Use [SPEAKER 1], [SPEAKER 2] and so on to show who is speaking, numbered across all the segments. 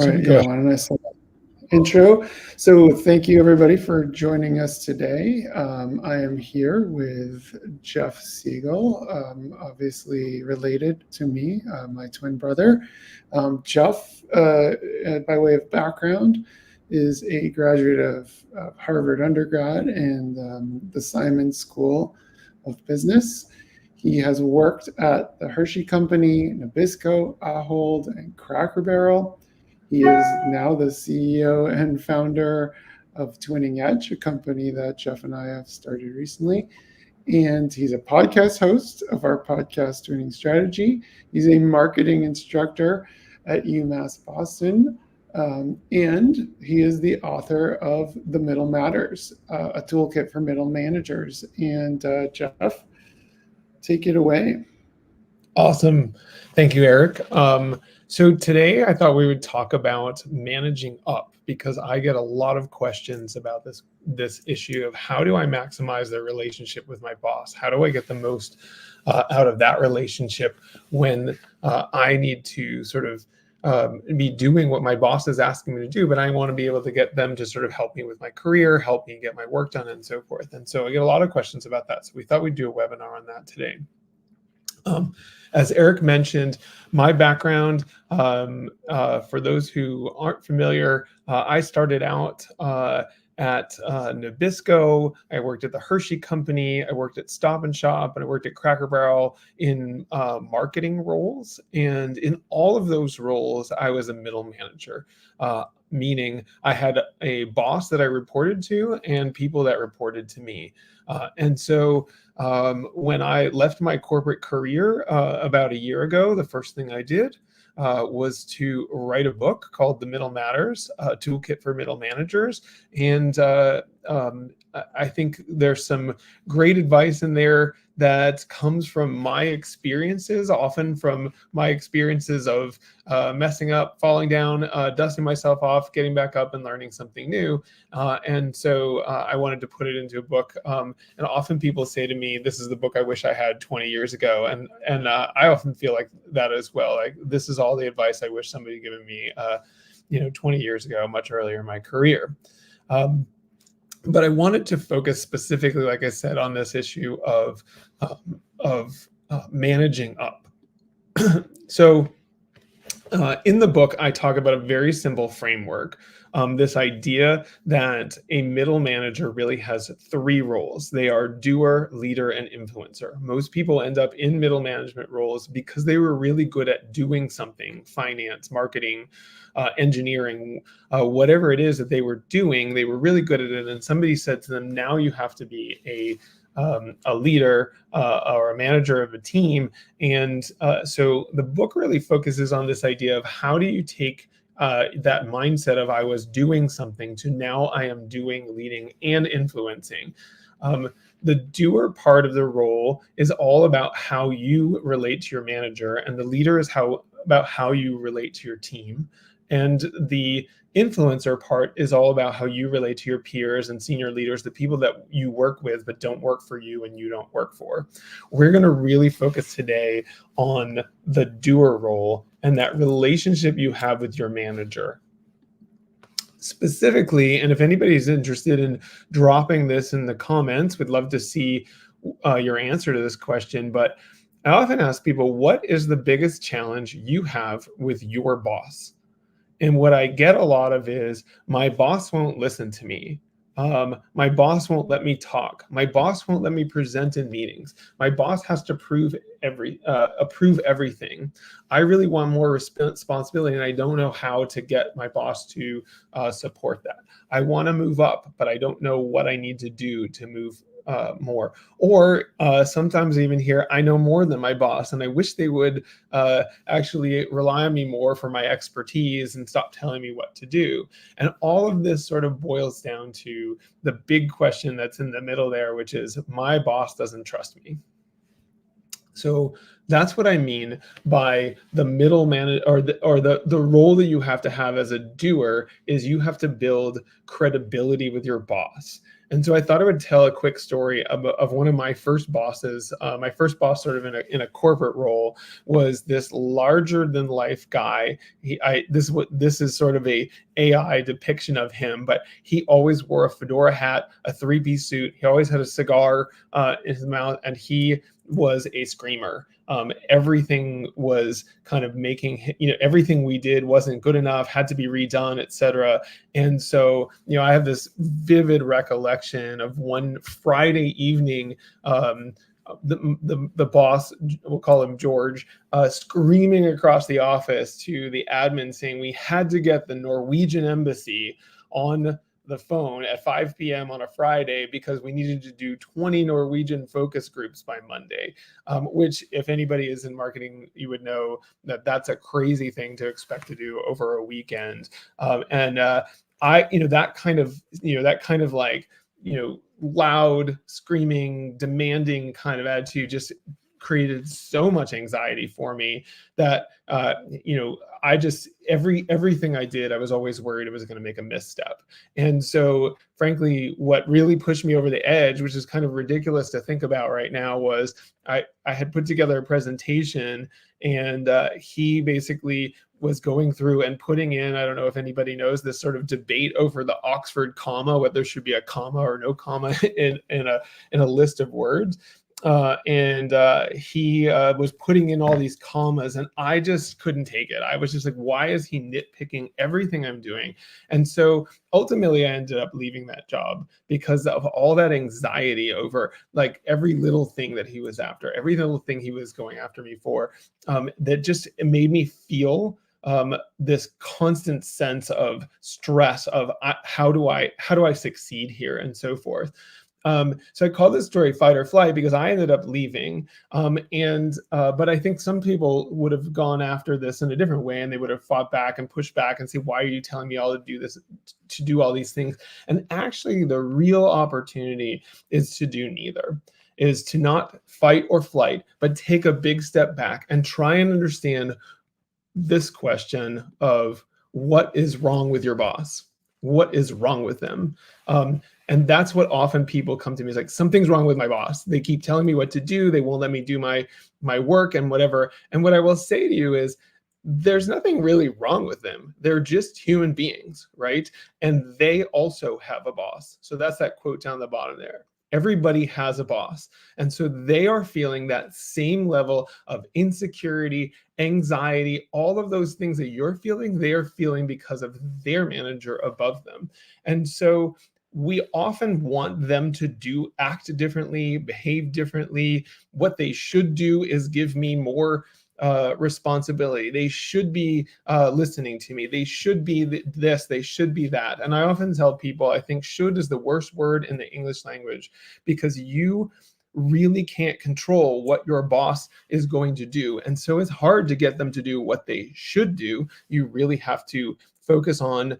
[SPEAKER 1] All
[SPEAKER 2] So
[SPEAKER 1] right,
[SPEAKER 2] go
[SPEAKER 1] yeah,
[SPEAKER 2] ahead.
[SPEAKER 1] why don't I say intro? So thank you everybody for joining us today. I am here with Jeff Siegel, obviously related to me, my twin brother. Jeff, by way of background, is a graduate of Harvard undergrad and the Simon School of Business. He has worked at the Hershey Company, Nabisco, Ahold, and Cracker Barrel. He is now the CEO and founder of Twinning Edge, a company that Jeff and I have started recently. And he's a podcast host of our podcast, Twinning Strategy. He's a marketing instructor at UMass Boston. And he is the author of The Middle Matters, a toolkit for middle managers. And Jeff, take it away.
[SPEAKER 2] Awesome. Thank you, Eric. So today I thought we would talk about managing up because I get a lot of questions about this issue of how do I maximize the relationship with my boss? How do I get the most out of that relationship when I need to sort of be doing what my boss is asking me to do, but I want to be able to get them to sort of help me with my career, help me get my work done, and so forth. And so I get a lot of questions about that. So we thought we'd do a webinar on that today. As Eric mentioned, my background, for those who aren't familiar, I started out at Nabisco. I worked at the Hershey Company. I worked at Stop and Shop, and I worked at Cracker Barrel in marketing roles. And in all of those roles, I was a middle manager, meaning I had a boss that I reported to and people that reported to me. And so when I left my corporate career about a year ago, the first thing I did was to write a book called The Middle Matters, a toolkit for middle managers. And I think there's some great advice in there that comes from my experiences, often from my experiences of messing up, falling down, dusting myself off, getting back up and learning something new. And so I wanted to put it into a book. And often people say to me, this is the book I wish I had 20 years ago. And I often feel like that as well. Like this is all the advice I wish somebody had given me, 20 years ago, much earlier in my career. But I wanted to focus specifically, like I said, on this issue of managing up. So in the book, I talk about a very simple framework. This idea that a middle manager really has three roles. They are doer, leader, and influencer. Most people end up in middle management roles because they were really good at doing something, finance, marketing, engineering, whatever it is that they were doing, they were really good at it. And somebody said to them, now you have to be a leader or a manager of a team. And so the book really focuses on this idea of how do you take that mindset of I was doing something to now I am doing, leading, and influencing. The doer part of the role is all about how you relate to your manager, and the leader is about how you relate to your team. And the influencer part is all about how you relate to your peers and senior leaders, the people that you work with but don't work for you and you don't work for. We're going to really focus today on the doer role and that relationship you have with your manager. Specifically, and if anybody's interested in dropping this in the comments, we'd love to see your answer to this question. But I often ask people, what is the biggest challenge you have with your boss? And what I get a lot of is my boss won't listen to me. My boss won't let me talk. My boss won't let me present in meetings. My boss has to approve everything. I really want more responsibility, and I don't know how to get my boss to support that. I want to move up, but I don't know what I need to do to move more. Or sometimes I even hear, I know more than my boss, and I wish they would actually rely on me more for my expertise and stop telling me what to do. And all of this sort of boils down to the big question that's in the middle there, which is my boss doesn't trust me. So that's what I mean by the middle manager, or the role that you have to have as a doer is you have to build credibility with your boss. And so I thought I would tell a quick story of one of my first bosses. My first boss, sort of in a corporate role, was this larger than life guy. This is sort of a AI depiction of him, but he always wore a fedora hat, a three-piece suit. He always had a cigar in his mouth, and he was a screamer. Everything was kind of making, everything we did wasn't good enough, had to be redone, etc. And so, I have this vivid recollection of one Friday evening, the boss, we'll call him George, screaming across the office to the admin saying we had to get the Norwegian embassy on the phone at 5 p.m. on a Friday because we needed to do 20 Norwegian focus groups by Monday, which if anybody is in marketing, you would know that that's a crazy thing to expect to do over a weekend. That kind of like, loud, screaming, demanding kind of attitude just created so much anxiety for me that I just everything I did, I was always worried it was going to make a misstep. And so frankly, what really pushed me over the edge, which is kind of ridiculous to think about right now, was I had put together a presentation, and he basically was going through and putting in, I don't know if anybody knows, this sort of debate over the Oxford comma, whether there should be a comma or no comma in a list of words. He was putting in all these commas, and I just couldn't take it. I was just like, why is he nitpicking everything I'm doing? And so ultimately I ended up leaving that job because of all that anxiety over like every little thing that he was after, every little thing he was going after me for, that just made me feel this constant sense of stress of how do I succeed here, and so forth. So I call this story Fight or Flight because I ended up leaving. But I think some people would have gone after this in a different way, and they would have fought back and pushed back and say, why are you telling me all to do this, to do all these things? And actually the real opportunity is to do neither, is to not fight or flight, but take a big step back and try and understand this question of what is wrong with your boss? What is wrong with them? And that's what often people come to me is like, something's wrong with my boss. They keep telling me what to do. They won't let me do my work and whatever. And what I will say to you is, there's nothing really wrong with them. They're just human beings, right? And they also have a boss. So that's that quote down the bottom there. Everybody has a boss. And so they are feeling that same level of insecurity, anxiety, all of those things that you're feeling, they are feeling because of their manager above them. And so we often want them to act differently, behave differently. What they should do is give me more responsibility. They should be listening to me. They should be this, they should be that. And I often tell people, I think should is the worst word in the English language, because you really can't control what your boss is going to do. And so it's hard to get them to do what they should do. You really have to focus on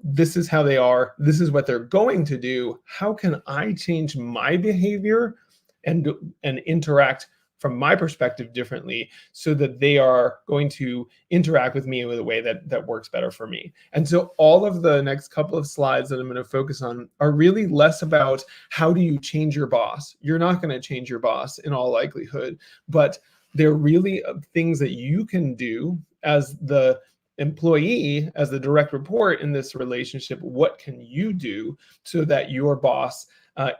[SPEAKER 2] this is how they are. This is what they're going to do. How can I change my behavior and interact from my perspective differently so that they are going to interact with me in a way that works better for me? And so all of the next couple of slides that I'm going to focus on are really less about how do you change your boss. You're not going to change your boss in all likelihood, but they're really things that you can do as the employee, as the direct report in this relationship. What can you do so that your boss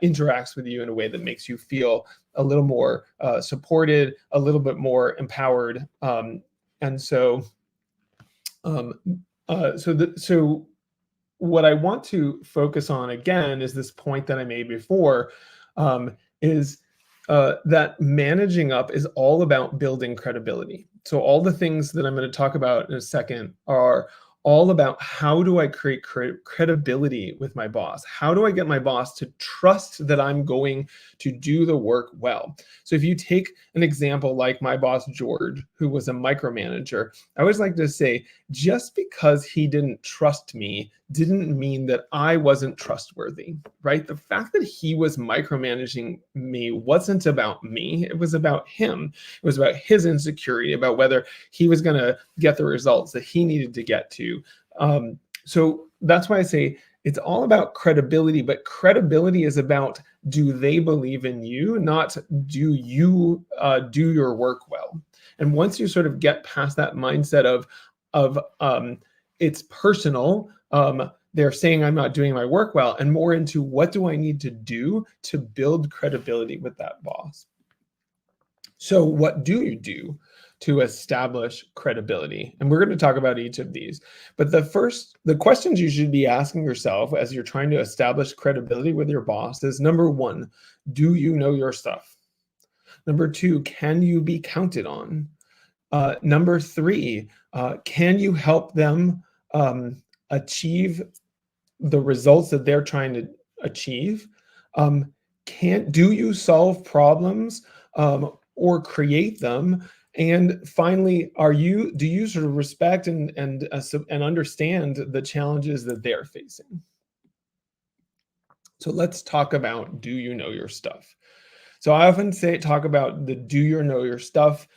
[SPEAKER 2] interacts with you in a way that makes you feel a little more supported, a little bit more empowered? So what I want to focus on again is this point that I made before, is that managing up is all about building credibility. So all the things that I'm going to talk about in a second are all about how do I create credibility with my boss? How do I get my boss to trust that I'm going to do the work well? So if you take an example like my boss, George, who was a micromanager, I always like to say, just because he didn't trust me didn't mean that I wasn't trustworthy, right? The fact that he was micromanaging me wasn't about me. It was about him. It was about his insecurity, about whether he was going to get the results that he needed to get to. So that's why I say It's all about credibility, but credibility is about, do they believe in you, not do you do your work well. And once you sort of get past that mindset of it's personal, they're saying I'm not doing my work well, and more into what do I need to do to build credibility with that boss. So what do you do to establish credibility? And we're going to talk about each of these. But the questions you should be asking yourself as you're trying to establish credibility with your boss is, number one, do you know your stuff? Number two, can you be counted on? Number three, can you help them achieve the results that they're trying to achieve? Do you solve problems or create them? And finally, do you sort of respect and understand the challenges that they're facing? So let's talk about, do you know your stuff? So I often talk about the do you know your stuff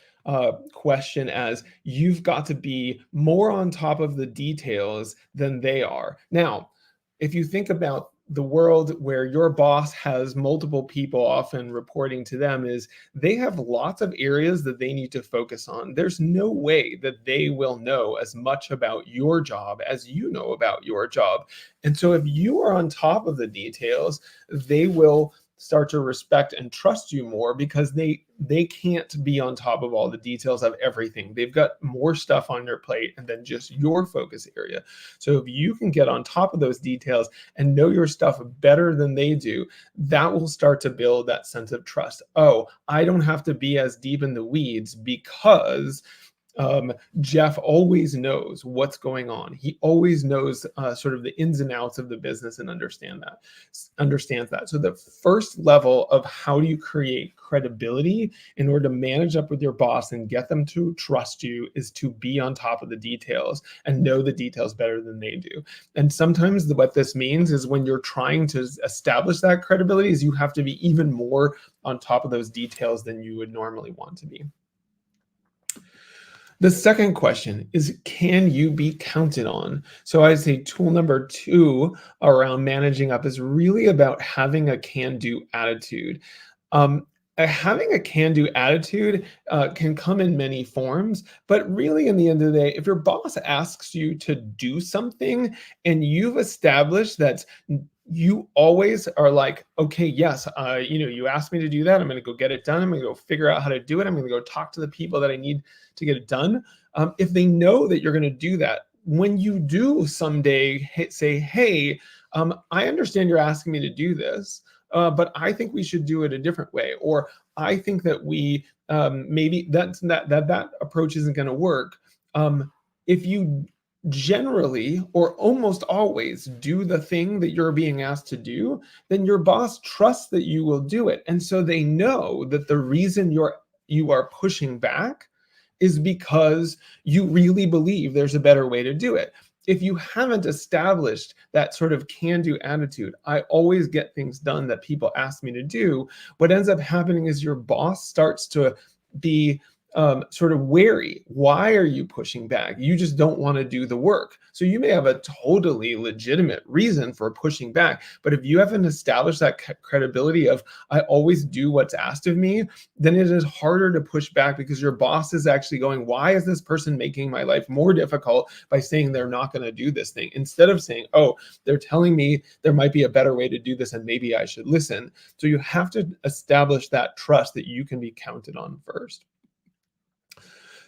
[SPEAKER 2] question as, you've got to be more on top of the details than they are. Now, if you think about the world where your boss has multiple people often reporting to them, is they have lots of areas that they need to focus on. There's no way that they will know as much about your job as you know about your job. And so if you are on top of the details, they will start to respect and trust you more, because they can't be on top of all the details of everything. They've got more stuff on their plate and then just your focus area. So if you can get on top of those details and know your stuff better than they do, that will start to build that sense of trust. Oh, I don't have to be as deep in the weeds because Jeff always knows what's going on. He always knows sort of the ins and outs of the business and understands that. So the first level of how do you create credibility in order to manage up with your boss and get them to trust you is to be on top of the details and know the details better than they do. And sometimes what this means is, when you're trying to establish that credibility, is you have to be even more on top of those details than you would normally want to be. The second question is, can you be counted on? So I say tool number 2 around managing up is really about having a can-do attitude. Having a can-do attitude can come in many forms, but really in the end of the day, if your boss asks you to do something and you've established that you always are like, okay, yes, you asked me to do that. I'm going to go get it done. I'm going to go figure out how to do it. I'm going to go talk to the people that I need to get it done. If they know that you're going to do that, when you do someday say, hey, I understand you're asking me to do this, but I think we should do it a different way. Or I think that we maybe that approach isn't going to work. If you generally or almost always do the thing that you're being asked to do, then your boss trusts that you will do it. And so they know that the reason you are pushing back is because you really believe there's a better way to do it. If you haven't established that sort of can-do attitude, I always get things done that people ask me to do, what ends up happening is your boss starts to be sort of wary. Why are you pushing back? You just don't want to do the work. So you may have a totally legitimate reason for pushing back, but if you haven't established that credibility of, I always do what's asked of me, then it is harder to push back, because your boss is actually going, why is this person making my life more difficult by saying they're not going to do this thing? Instead of saying, oh, they're telling me there might be a better way to do this and maybe I should listen. So you have to establish that trust that you can be counted on first.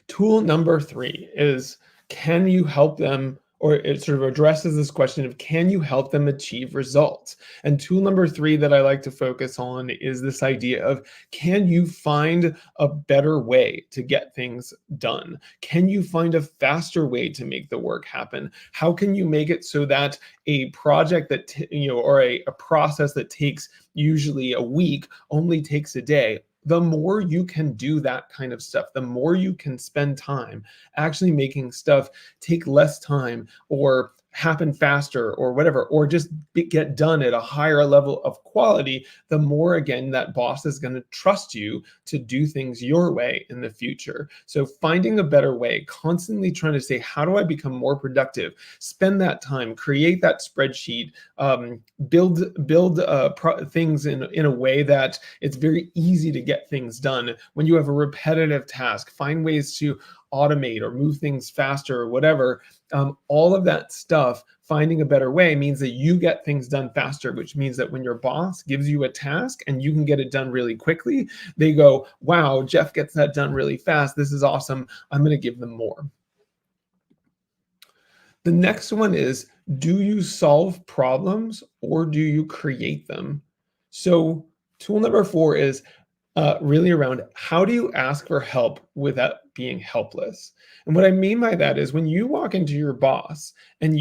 [SPEAKER 2] Tool number 3 is, can you help them, or it sort of addresses this question of, can you help them achieve results? And tool number 3 that I like to focus on is this idea of, can you find a better way to get things done? Can you find a faster way to make the work happen? How can you make it so that a project that, or a process that takes usually a week only takes a day? The more you can do that kind of stuff, the more you can spend time actually making stuff take less time, or happen faster or whatever, or just get done at a higher level of quality, the more, again, that boss is going to trust you to do things your way in the future. So finding a better way, constantly trying to say, how do I become more productive? Spend that time, create that spreadsheet, build things in a way that it's very easy to get things done. When you have a repetitive task, find ways to automate or move things faster or whatever. All of that stuff, finding a better way, means that you get things done faster, which means that when your boss gives you a task and you can get it done really quickly, they go, wow, Jeff gets that done really fast. This is awesome. I'm going to give them more. The next one is, do you solve problems or do you create them? So tool number 4 is really around, how do you ask for help without being helpless? And what I mean by that is, when you walk into your boss and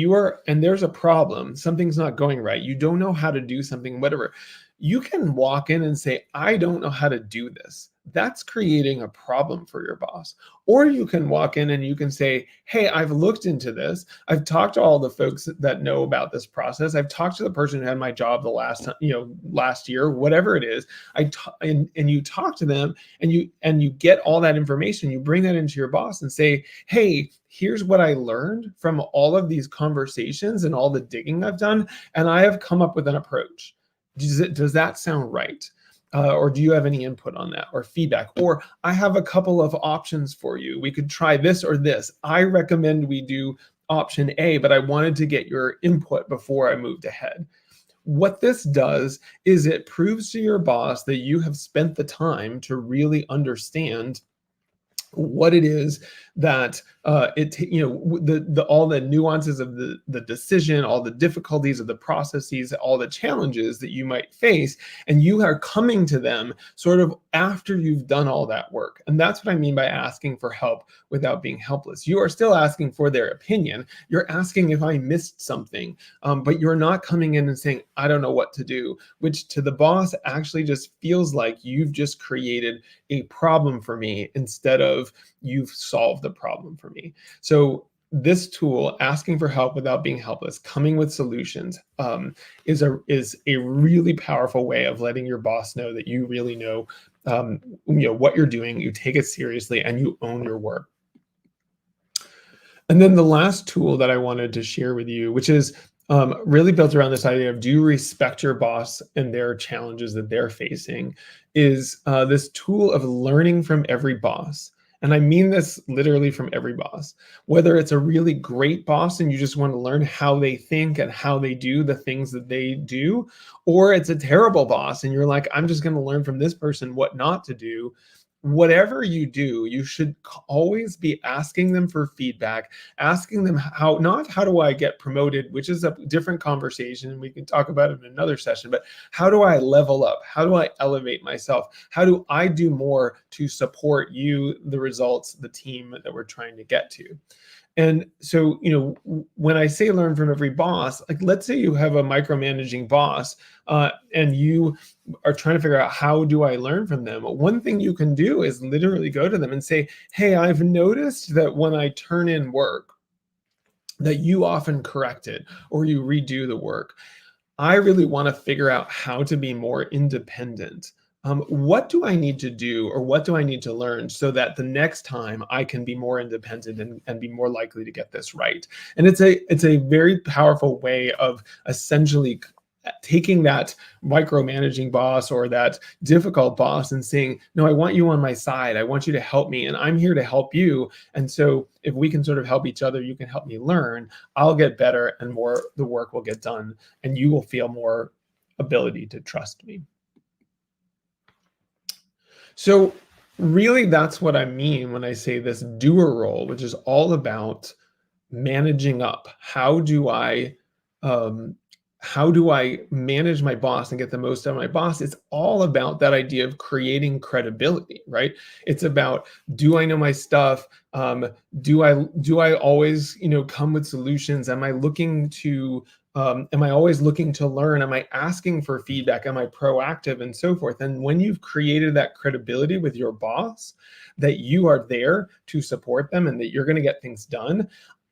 [SPEAKER 2] there's a problem, something's not going right, you don't know how to do something, whatever, you can walk in and say, I don't know how to do this. That's creating a problem for your boss. Or you can walk in and you can say, hey, I've looked into this. I've talked to all the folks that know about this process. I've talked to the person who had my job the last year, whatever it is. And you talk to them and you get all that information. You bring that into your boss and say, hey, here's what I learned from all of these conversations and all the digging I've done, and I have come up with an approach. Does that sound right? Or do you have any input on that or feedback? Or I have a couple of options for you. We could try this or this. I recommend we do option A, but I wanted to get your input before I moved ahead. What this does is it proves to your boss that you have spent the time to really understand what it is that all the nuances of the decision, all the difficulties of the processes, all the challenges that you might face, and you are coming to them sort of after you've done all that work. And that's what I mean by asking for help without being helpless. You are still asking for their opinion. You're asking if I missed something, but you're not coming in and saying, I don't know what to do, which to the boss actually just feels like you've just created a problem for me instead of you've solved the problem for me. So this tool, asking for help without being helpless, coming with solutions, is a really powerful way of letting your boss know that you really know, what you're doing, you take it seriously, and you own your work. And then the last tool that I wanted to share with you, which is really built around this idea of, do you respect your boss and their challenges that they're facing, is this tool of learning from every boss. And I mean this literally from every boss. Whether it's a really great boss and you just want to learn how they think and how they do the things that they do, or it's a terrible boss and you're like, I'm just going to learn from this person what not to do. Whatever you do, you should always be asking them for feedback, asking them not how do I get promoted, which is a different conversation, and we can talk about it in another session, but how do I level up? How do I elevate myself? How do I do more to support you, the results, the team that we're trying to get to? And so, when I say learn from every boss, like let's say you have a micromanaging boss and you are trying to figure out, how do I learn from them? One thing you can do is literally go to them and say, hey, I've noticed that when I turn in work, that you often correct it or you redo the work. I really want to figure out how to be more independent. What do I need to do, or what do I need to learn so that the next time I can be more independent and be more likely to get this right? And it's a very powerful way of essentially taking that micromanaging boss or that difficult boss and saying, no, I want you on my side. I want you to help me, and I'm here to help you. And so if we can sort of help each other, you can help me learn, I'll get better and more, the work will get done, and you will feel more ability to trust me. So really, that's what I mean when I say this doer role, which is all about managing up. How do I manage my boss and get the most out of my boss? It's all about that idea of creating credibility, right? It's about, do I know my stuff? Do I always, come with solutions? Am I always looking to learn? Am I asking for feedback? Am I proactive, and so forth? And when you've created that credibility with your boss, that you are there to support them and that you're going to get things done,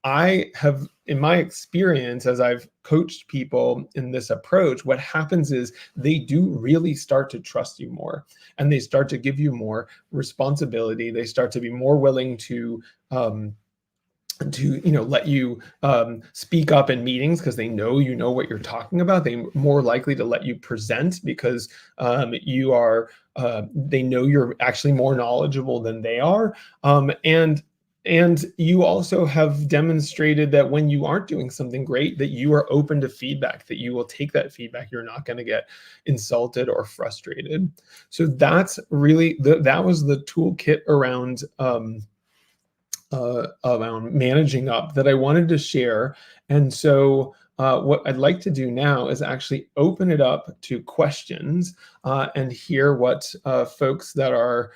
[SPEAKER 2] I have, in my experience, as I've coached people in this approach, what happens is they do really start to trust you more, and they start to give you more responsibility. They start to be more willing to let you speak up in meetings because they know what you're talking about. They're more likely to let you present because you are they know you're actually more knowledgeable than they are. And you also have demonstrated that when you aren't doing something great, that you are open to feedback, that you will take that feedback. You're not going to get insulted or frustrated. So that's really that was the toolkit around managing up that I wanted to share. And so what I'd like to do now is actually open it up to questions and hear what folks that are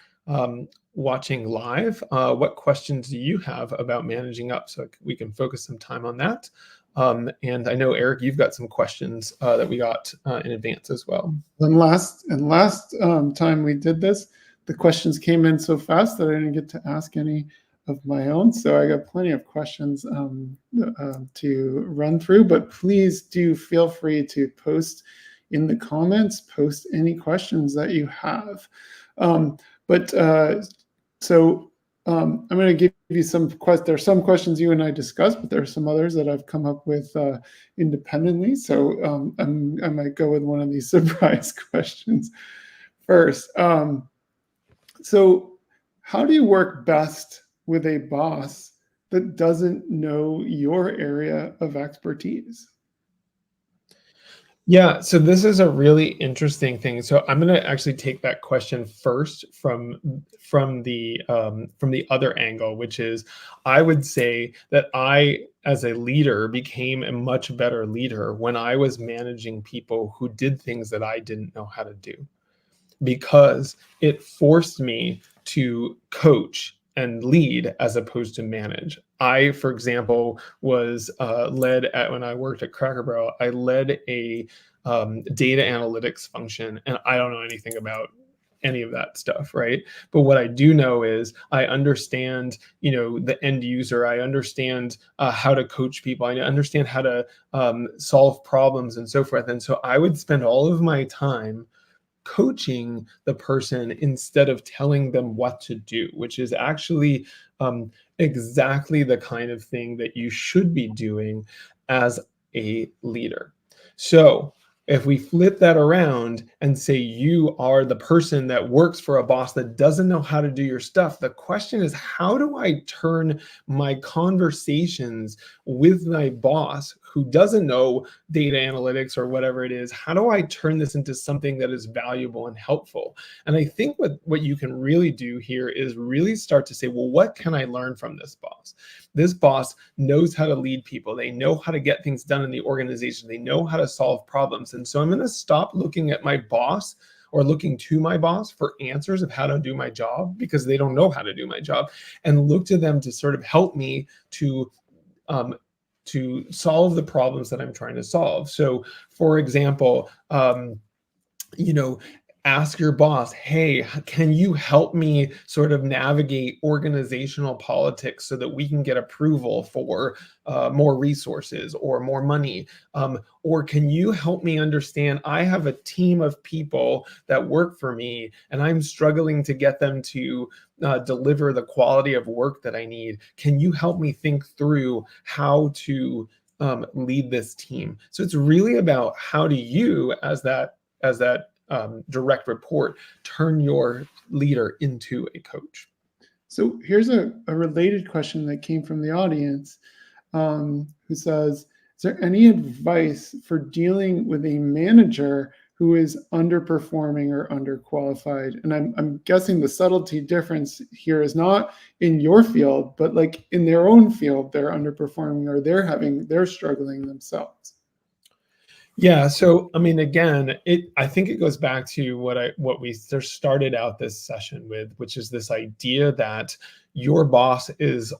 [SPEAKER 2] watching live, what questions do you have about managing up, so we can focus some time on that. And I know, Eric, you've got some questions that we got in advance as well.
[SPEAKER 1] And last time we did this, the questions came in so fast that I didn't get to ask any of my own. So I got plenty of questions to run through, but please do feel free to post in the comments, post any questions that you have. I'm going to give you some questions. There are some questions you and I discussed, but there are some others that I've come up with independently. So I might go with one of these surprise questions first. So how do you work best with a boss that doesn't know your area of expertise?
[SPEAKER 2] Yeah, so this is a really interesting thing. So I'm going to actually take that question first from the other angle, which is I would say that I, as a leader, became a much better leader when I was managing people who did things that I didn't know how to do, because it forced me to coach and lead as opposed to manage. I, for example, was when I worked at Cracker Barrel, I led a data analytics function, and I don't know anything about any of that stuff, right? But what I do know is I understand, the end user. I understand how to coach people. I understand how to solve problems and so forth. And so I would spend all of my time coaching the person instead of telling them what to do, which is actually exactly the kind of thing that you should be doing as a leader. So if we flip that around and say you are the person that works for a boss that doesn't know how to do your stuff, the question is, how do I turn my conversations with my boss who doesn't know data analytics or whatever it is, how do I turn this into something that is valuable and helpful? And I think what you can really do here is really start to say, well, what can I learn from this boss? This boss knows how to lead people. They know how to get things done in the organization. They know how to solve problems. And so I'm going to stop looking at my boss or looking to my boss for answers of how to do my job, because they don't know how to do my job, and look to them to sort of help me to solve the problems that I'm trying to solve. So, for example, ask your boss, hey, can you help me sort of navigate organizational politics so that we can get approval for more resources or more money? Or can you help me understand, I have a team of people that work for me and I'm struggling to get them to deliver the quality of work that I need. Can you help me think through how to lead this team? So it's really about, how do you, as that direct report, turn your leader into a coach?
[SPEAKER 1] So here's a related question that came from the audience, who says, is there any advice for dealing with a manager who is underperforming or underqualified? And I'm guessing the subtlety difference here is not in your field, but like in their own field, they're underperforming or they're struggling themselves.
[SPEAKER 2] Yeah. So, I mean, again, I think it goes back to what we started out this session with, which is this idea that your boss is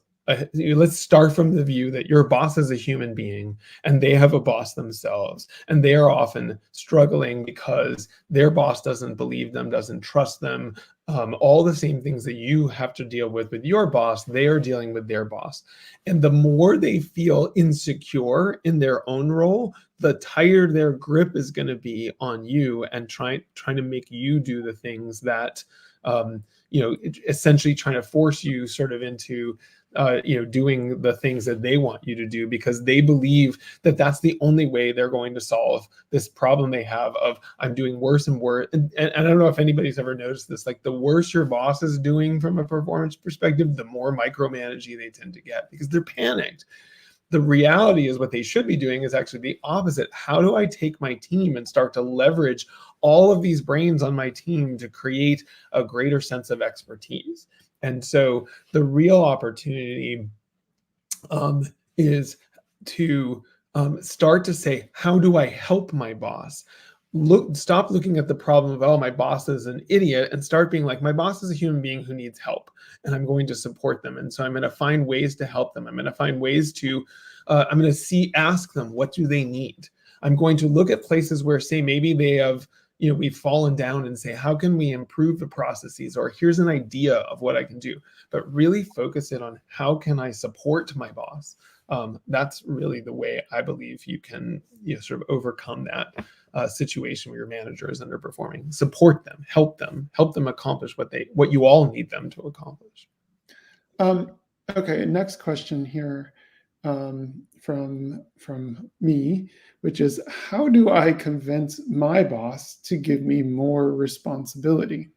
[SPEAKER 2] let's start from the view that your boss is a human being and they have a boss themselves, and they are often struggling because their boss doesn't believe them, doesn't trust them. All the same things that you have to deal with your boss, they are dealing with their boss. And the more they feel insecure in their own role, the tighter their grip is going to be on you and trying to make you do the things that essentially trying to force you sort of into doing the things that they want you to do, because they believe that that's the only way they're going to solve this problem they have of I'm doing worse and worse. And I don't know if anybody's ever noticed this, like the worse your boss is doing from a performance perspective, the more micromanaging they tend to get because they're panicked. The reality is what they should be doing is actually the opposite. How do I take my team and start to leverage all of these brains on my team to create a greater sense of expertise? And so the real opportunity is to start to say, how do I help my boss? Stop looking at the problem of, oh, my boss is an idiot, and start being like, my boss is a human being who needs help, and I'm going to support them. And so I'm going to find ways to help them. I'm going to find ways to, I'm going to ask them, what do they need? I'm going to look at places where, say, maybe they have, we've fallen down, and say, how can we improve the processes? Or here's an idea of what I can do, but really focus it on how can I support my boss? That's really the way I believe you can sort of overcome that situation where your manager is underperforming. Support them, help them accomplish what you all need them to accomplish.
[SPEAKER 1] Okay, next question here from me, which is, how do I convince my boss to give me more responsibility?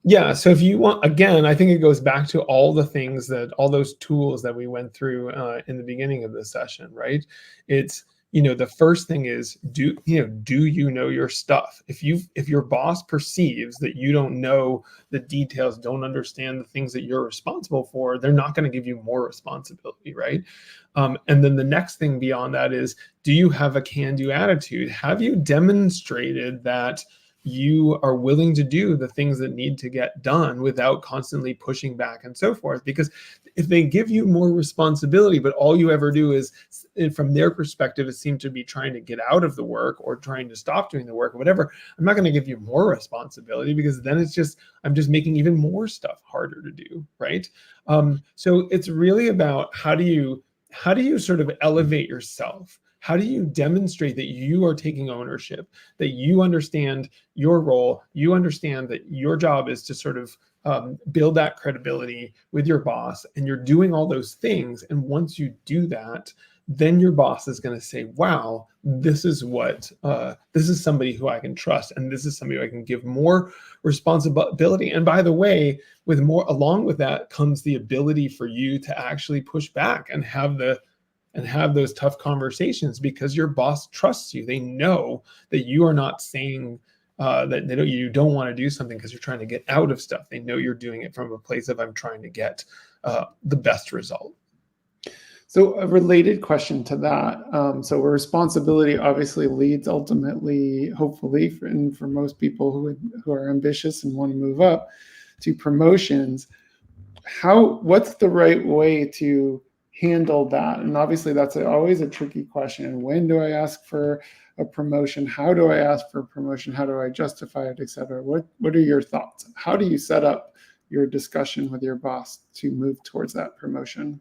[SPEAKER 2] Yeah, so if you want, again, I think it goes back to all those tools that we went through in the beginning of the session, right? It's, the first thing is, do you know your stuff? If your boss perceives that you don't know the details, don't understand the things that you're responsible for, they're not going to give you more responsibility, right? And then the next thing beyond that is, do you have a can-do attitude? Have you demonstrated that you are willing to do the things that need to get done without constantly pushing back and so forth? Because if they give you more responsibility, but all you ever do is, from their perspective, it seems to be trying to get out of the work or trying to stop doing the work or whatever, I'm not going to give you more responsibility, because then I'm just making even more stuff harder to do, right? So it's really about how do you sort of elevate yourself? How do you demonstrate that you are taking ownership, that you understand your role, you understand that your job is to sort of build that credibility with your boss, and you're doing all those things. And once you do that, then your boss is going to say, wow, this is somebody who I can trust, and this is somebody who I can give more responsibility. And by the way, along with that comes the ability for you to actually push back and have those tough conversations, because your boss trusts you. They know that you are not saying that you don't want to do something because you're trying to get out of stuff. They know you're doing it from a place of, I'm trying to get the best result.
[SPEAKER 1] So a related question to that. So responsibility obviously leads ultimately, hopefully, for most people who are ambitious and want to move up, to promotions. What's the right way to handle that? And obviously that's always a tricky question. When do I ask for a promotion? How do I ask for a promotion? How do I justify it, et cetera? What are your thoughts? How do you set up your discussion with your boss to move towards that promotion?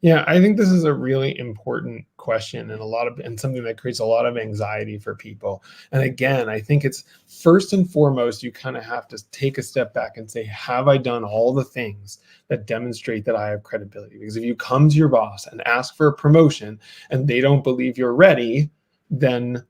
[SPEAKER 2] Yeah, I think this is a really important question, and something that creates a lot of anxiety for people. And again, I think it's first and foremost, you kind of have to take a step back and say, have I done all the things that demonstrate that I have credibility? Because if you come to your boss and ask for a promotion and they don't believe you're ready, then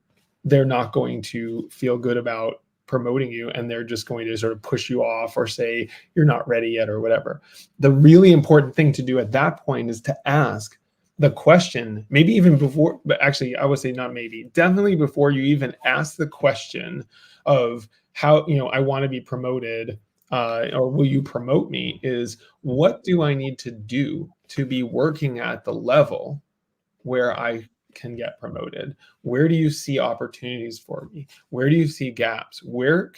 [SPEAKER 2] they're not going to feel good about promoting you, and they're just going to sort of push you off or say you're not ready yet or whatever. The really important thing to do at that point is to ask the question, maybe even before, but actually I would say not maybe, definitely before you even ask the question of how, I want to be promoted, or will you promote me, is what do I need to do to be working at the level where I can get promoted? Where do you see opportunities for me? Where do you see gaps? Where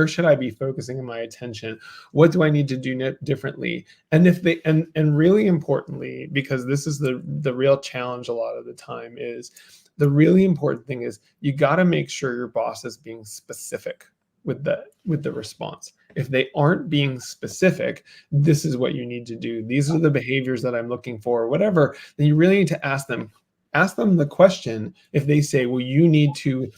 [SPEAKER 2] should I be focusing my attention? What do I need to do differently? And if they, and really importantly, because this is the real challenge a lot of the time, is the really important thing is you got to make sure your boss is being specific with the response. If they aren't being specific, this is what you need to do. These are the behaviors that I'm looking for, whatever. Then you really need to ask them the question. If they say, well, you need to,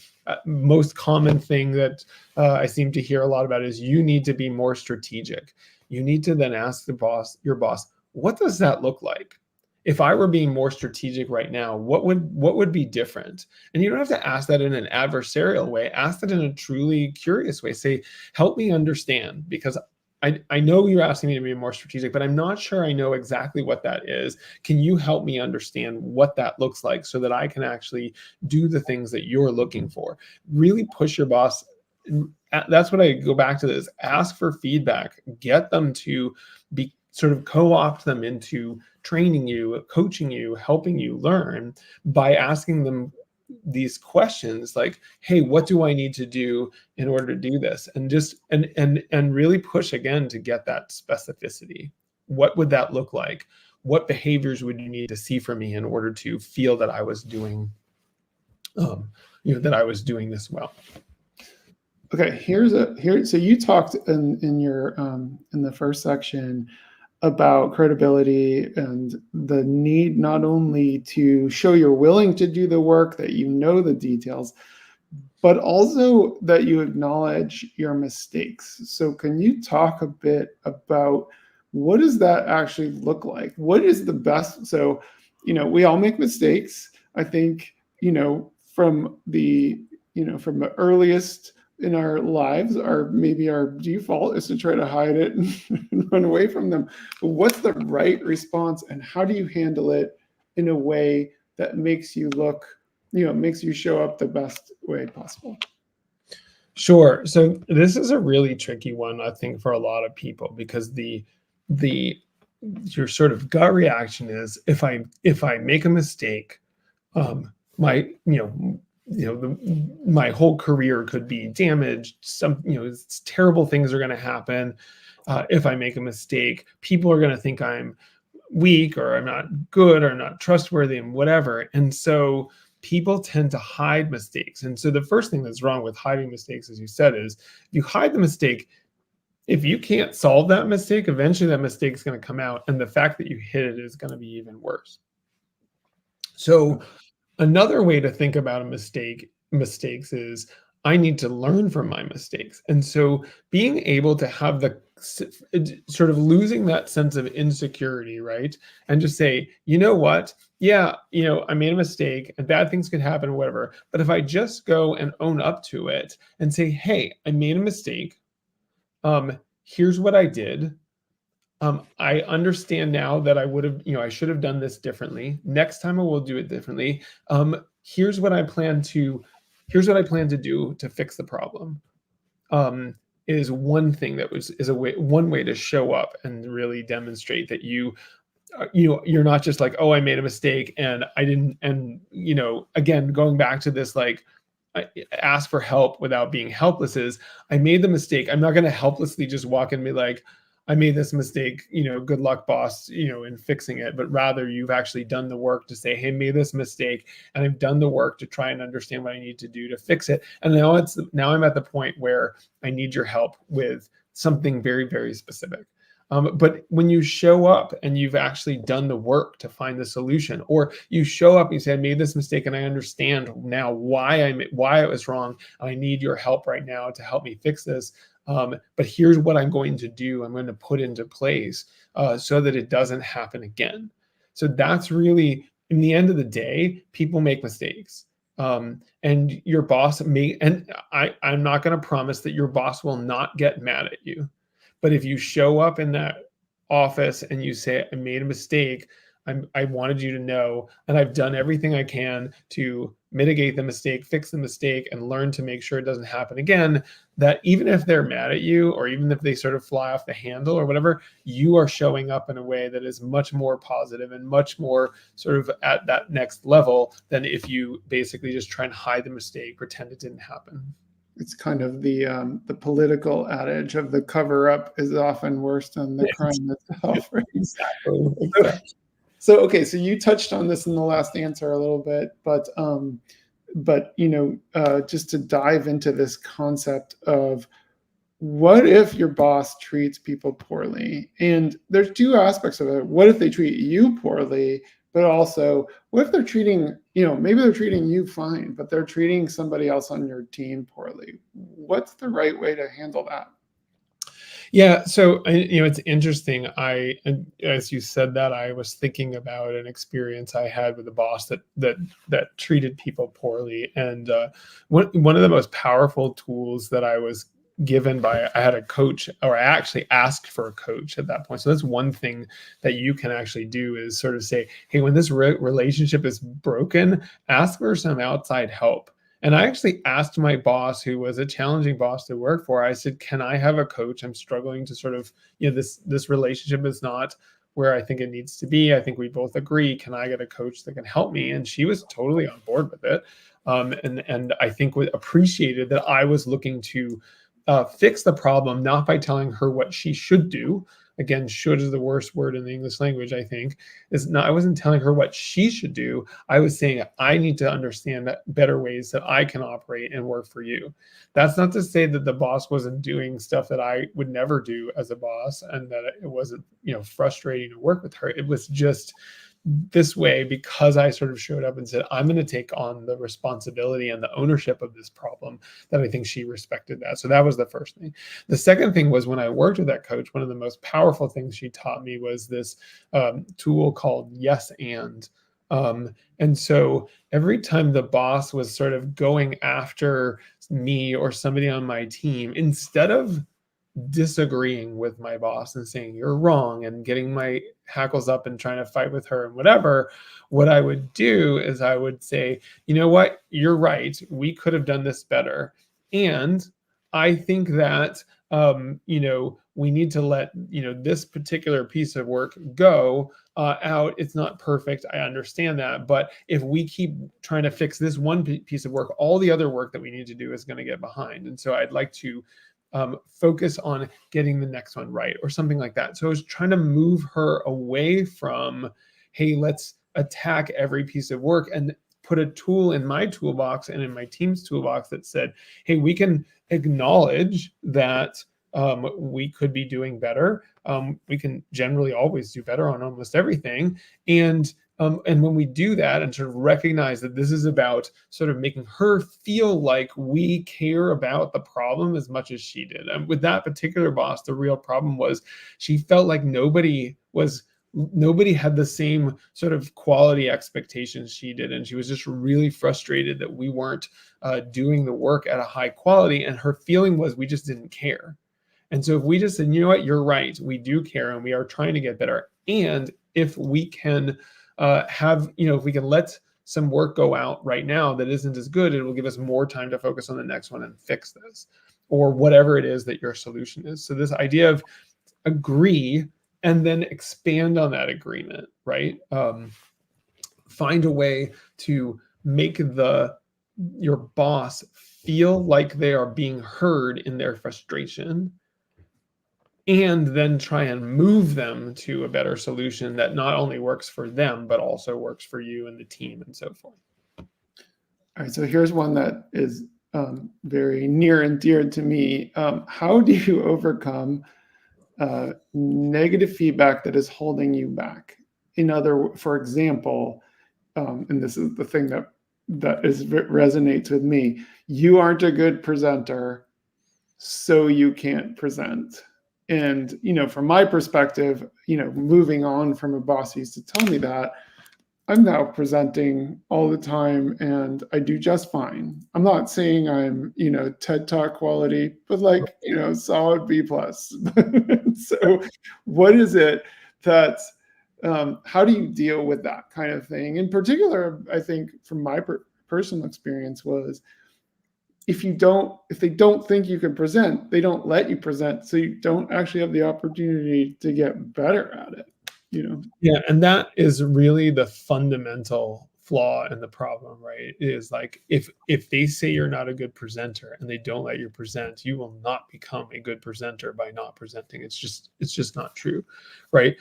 [SPEAKER 2] most common thing that I seem to hear a lot about is you need to be more strategic. You need to then ask your boss, what does that look like? If I were being more strategic right now, what would be different? And you don't have to ask that in an adversarial way. Ask that in a truly curious way. Say, help me understand, because I know you're asking me to be more strategic, but I'm not sure I know exactly what that is. Can you help me understand what that looks like so that I can actually do the things that you're looking for? Really push your boss. That's what I go back to this. Ask for feedback. Get them to be sort of co-opt them into training you, coaching you, helping you learn by asking them these questions like, hey, what do I need to do in order to do this? And just and really push again to get that specificity. What would that look like? What behaviors would you need to see from me in order to feel that I was doing that I was doing this well?
[SPEAKER 1] Okay, so you talked in your in the first section about credibility and the need not only to show you're willing to do the work, that you know the details, but also that you acknowledge your mistakes. So can you talk a bit about what does that actually look like? What is the best? So, we all make mistakes. I think, from the, from the earliest in our lives, maybe our default is to try to hide it and run away from them. But what's the right response, and how do you handle it in a way that makes you look, makes you show up the best way possible?
[SPEAKER 2] Sure. So this is a really tricky one, I think, for a lot of people, because your sort of gut reaction is, if I make a mistake, my my whole career could be damaged. Terrible things are going to happen. If I make a mistake, people are going to think I'm weak, or I'm not good, or not trustworthy, and whatever. And so people tend to hide mistakes. And so the first thing that's wrong with hiding mistakes, as you said, is if you hide the mistake, if you can't solve that mistake, eventually that mistake is going to come out, and the fact that you hid it is going to be even worse. So another way to think about mistakes is, I need to learn from my mistakes. And so being able to have the sort of losing that sense of insecurity, right? And just say, you know what? Yeah, I made a mistake and bad things could happen, whatever. But if I just go and own up to it and say, hey, I made a mistake. Here's what I did. I understand now that I should have done this differently. Next time I will do it differently. Here's what I plan to do to fix the problem. Is one thing one way to show up and really demonstrate that you're not just like, oh, I made a mistake and I didn't, and again, going back to this, like, ask for help without being helpless, is, I made the mistake. I'm not going to helplessly just walk in and be like, I made this mistake, good luck, boss, in fixing it. But rather, you've actually done the work to say, hey, I made this mistake, and I've done the work to try and understand what I need to do to fix it. And now I'm at the point where I need your help with something very, very specific. But when you show up and you've actually done the work to find the solution, or you show up and you say, I made this mistake and I understand now why it was wrong, and I need your help right now to help me fix this. But here's what I'm going to do. I'm going to put into place so that it doesn't happen again. So that's really, in the end of the day, people make mistakes. And your boss I'm not going to promise that your boss will not get mad at you. But if you show up in that office and you say, I made a mistake, I wanted you to know, and I've done everything I can to mitigate the mistake, fix the mistake, and learn to make sure it doesn't happen again, that even if they're mad at you, or even if they sort of fly off the handle or whatever, you are showing up in a way that is much more positive and much more sort of at that next level than if you basically just try and hide the mistake, pretend it didn't happen.
[SPEAKER 1] It's kind of the political adage of the cover up is often worse than the crime itself, right?
[SPEAKER 2] Exactly.
[SPEAKER 1] Okay, so you touched on this in the last answer a little bit, but just to dive into this concept of what if your boss treats people poorly? And there's two aspects of it. What if they treat you poorly? But also, what if they're treating, maybe they're treating you fine, but they're treating somebody else on your team poorly? What's the right way to handle that?
[SPEAKER 2] Yeah, so it's interesting. As you said that, I was thinking about an experience I had with a boss that treated people poorly, and one of the most powerful tools that I was given by I had a coach, or I actually asked for a coach at that point. So that's one thing that you can actually do is sort of say, hey, when this relationship is broken, ask for some outside help. And I actually asked my boss, who was a challenging boss to work for, I said, can I have a coach? I'm struggling to sort of, this relationship is not where I think it needs to be. I think we both agree. Can I get a coach that can help me? And she was totally on board with it. And I think appreciated that I was looking to fix the problem, not by telling her what she should do. Again, should is the worst word in the English language, I think. Is not, I wasn't telling her what she should do. I was saying I need to understand that better ways that I can operate and work for you. That's not to say that the boss wasn't doing stuff that I would never do as a boss, and that it wasn't, frustrating to work with her. It was just this way because I sort of showed up and said, I'm going to take on the responsibility and the ownership of this problem, that I think she respected that. So that was the first thing. The second thing was when I worked with that coach, one of the most powerful things she taught me was this tool called Yes and. And so every time the boss was sort of going after me or somebody on my team, instead of disagreeing with my boss and saying you're wrong and getting my hackles up and trying to fight with her and whatever, what I would do is I would say, you know what, you're right, we could have done this better, and I think that we need to let this particular piece of work go out. It's not perfect, I understand that, but if we keep trying to fix this one piece of work, all the other work that we need to do is going to get behind. And so I'd like to focus on getting the next one right, or something like that. So I was trying to move her away from, hey, let's attack every piece of work, and put a tool in my toolbox and in my team's toolbox that said, hey, we can acknowledge that we could be doing better. We can generally always do better on almost everything. And when we do that and sort of recognize that this is about sort of making her feel like we care about the problem as much as she did. And with that particular boss, the real problem was she felt like nobody had the same sort of quality expectations she did. And she was just really frustrated that we weren't doing the work at a high quality. And her feeling was we just didn't care. And so if we just said, you know what, you're right, we do care and we are trying to get better. And if we can if we can let some work go out right now that isn't as good, it will give us more time to focus on the next one and fix this, or whatever it is that your solution is. So this idea of agree and then expand on that agreement, right? Find a way to make your boss feel like they are being heard in their frustration, and then try and move them to a better solution that not only works for them, but also works for you and the team and so forth.
[SPEAKER 1] All right, so here's one that is very near and dear to me. How do you overcome negative feedback that is holding you back? For example, and this is the thing that resonates with me. You aren't a good presenter, so you can't present. And, from my perspective, moving on from a boss who used to tell me that, I'm now presenting all the time and I do just fine. I'm not saying I'm, TED Talk quality, but solid B plus. So what is it how do you deal with that kind of thing? In particular, I think from my personal experience was, if they don't think you can present, they don't let you present, so you don't actually have the opportunity to get better at it, you know.
[SPEAKER 2] Yeah, and that is really the fundamental flaw in the problem, right? Is like if they say you're not a good presenter and they don't let you present, you will not become a good presenter by not presenting. It's just not true, right?